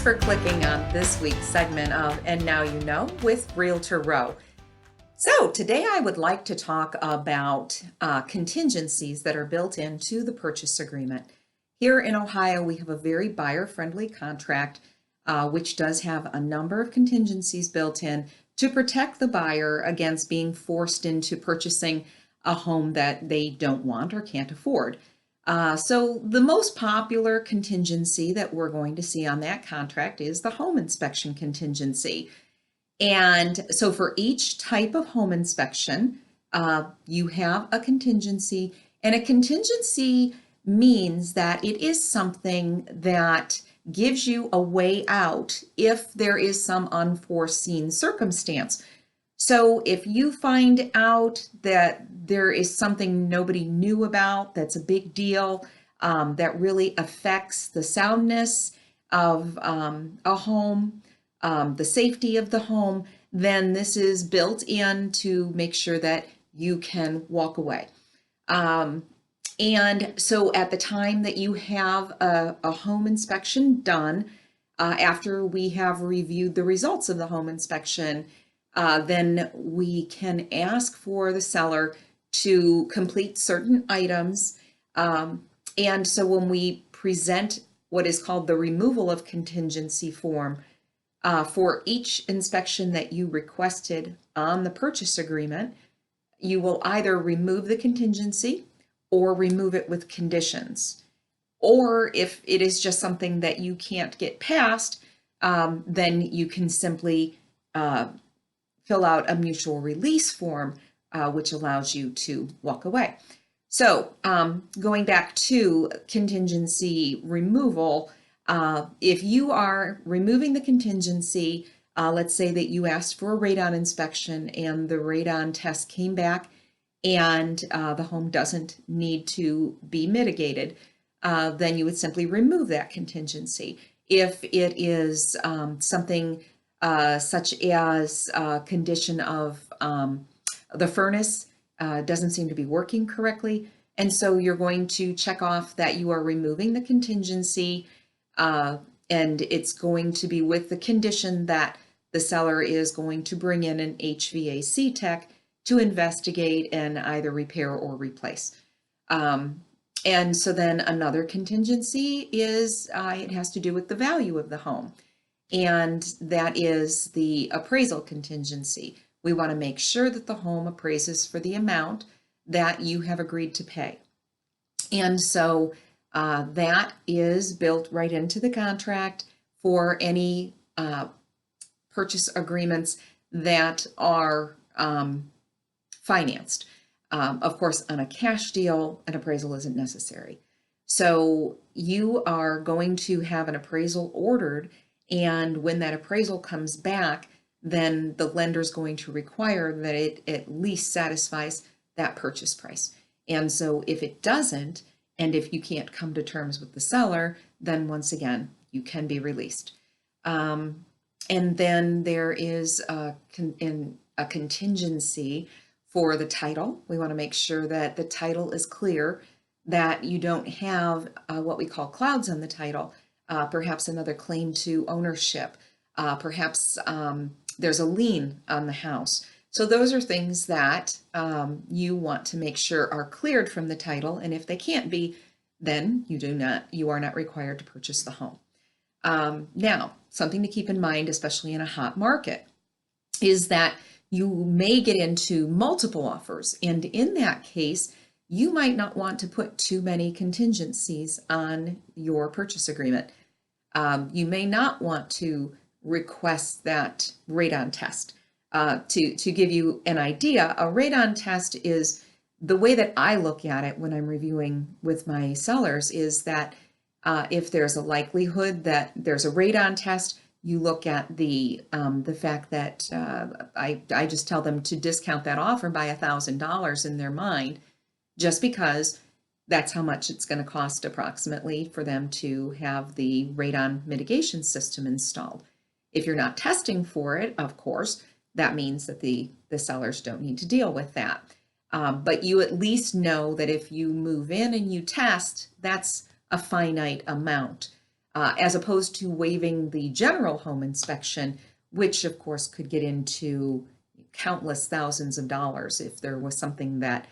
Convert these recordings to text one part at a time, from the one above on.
for clicking on this week's segment of And Now You Know with Realtor Row. So today I would like to talk about contingencies that are built into the purchase agreement. Here in Ohio, we have a very buyer-friendly contract, which does have a number of contingencies built in to protect the buyer against being forced into purchasing a home that they don't want or can't afford. So the most popular contingency that we're going to see on that contract is the home inspection contingency. And so for each type of home inspection, you have a contingency, and a contingency means that it is something that gives you a way out if there is some unforeseen circumstance. So if you find out that there is something nobody knew about that's a big deal, that really affects the soundness of a home, the safety of the home, then this is built in to make sure that you can walk away. And so at the time that you have a home inspection done, after we have reviewed the results of the home inspection, then we can ask for the seller to complete certain items. And so when we present what is called the removal of contingency form, for each inspection that you requested on the purchase agreement, you will either remove the contingency or remove it with conditions. Or if it is just something that you can't get past, then you can simply fill out a mutual release form, which allows you to walk away. So going back to contingency removal, if you are removing the contingency, let's say that you asked for a radon inspection and the radon test came back and the home doesn't need to be mitigated, then you would simply remove that contingency. If it is something such as a condition of the furnace doesn't seem to be working correctly, and so you're going to check off that you are removing the contingency, and it's going to be with the condition that the seller is going to bring in an HVAC tech to investigate and either repair or replace. And so then another contingency is it has to do with the value of the home. And that is the appraisal contingency. We want to make sure that the home appraises for the amount that you have agreed to pay. And so that is built right into the contract for any purchase agreements that are financed. Of course, on a cash deal, an appraisal isn't necessary. So you are going to have an appraisal ordered, and when that appraisal comes back, then the lender is going to require that it at least satisfies that purchase price. And so if it doesn't, and if you can't come to terms with the seller, then once again, you can be released. And then there is a contingency for the title. We want to make sure that the title is clear, that you don't have what we call clouds on the title, perhaps another claim to ownership, perhaps there's a lien on the house. So those are things that you want to make sure are cleared from the title, and if they can't be, then you are not required to purchase the home. Now, something to keep in mind, especially in a hot market, is that you may get into multiple offers, and in that case, you might not want to put too many contingencies on your purchase agreement. You may not want to request that radon test. To give you an idea, a radon test is, the way that I look at it when I'm reviewing with my sellers is that if there's a likelihood that there's a radon test, you look at the fact that I just tell them to discount that offer by $1,000 in their mind, just because that's how much it's going to cost approximately for them to have the radon mitigation system installed. If you're not testing for it, of course, that means that the sellers don't need to deal with that. But you at least know that if you move in and you test, that's a finite amount. as opposed to waiving the general home inspection, which of course could get into countless thousands of dollars if there was something that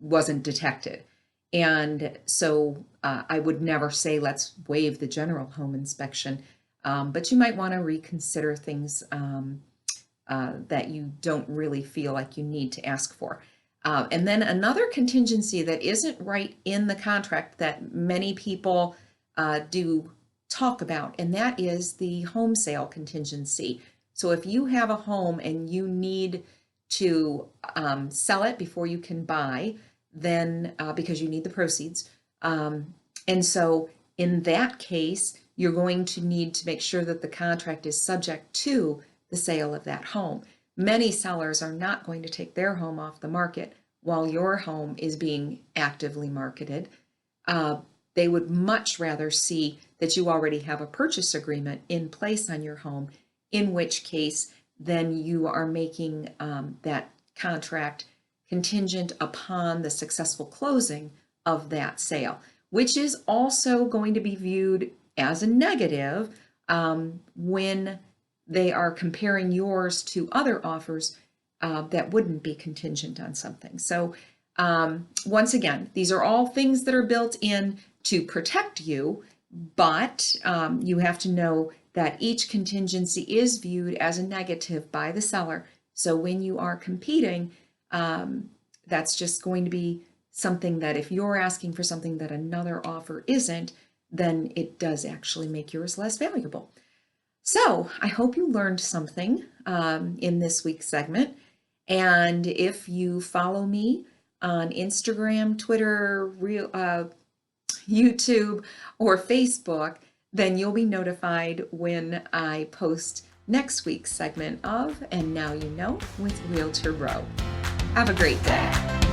wasn't detected. And so I would never say let's waive the general home inspection, but you might want to reconsider things that you don't really feel like you need to ask for. And then another contingency that isn't right in the contract that many people do talk about, and that is the home sale contingency. So if you have a home and you need to sell it before you can buy, then because you need the proceeds. And so in that case, you're going to need to make sure that the contract is subject to the sale of that home. Many sellers are not going to take their home off the market while your home is being actively marketed. They would much rather see that you already have a purchase agreement in place on your home, in which case then you are making that contract contingent upon the successful closing of that sale, which is also going to be viewed as a negative when they are comparing yours to other offers that wouldn't be contingent on something. So once again, these are all things that are built in to protect you, but you have to know that each contingency is viewed as a negative by the seller. So when you are competing, that's just going to be something that if you're asking for something that another offer isn't, then it does actually make yours less valuable. So I hope you learned something in this week's segment. And if you follow me on Instagram, Twitter, YouTube, or Facebook, then you'll be notified when I post next week's segment of And Now You Know with Realtor Row. Have a great day.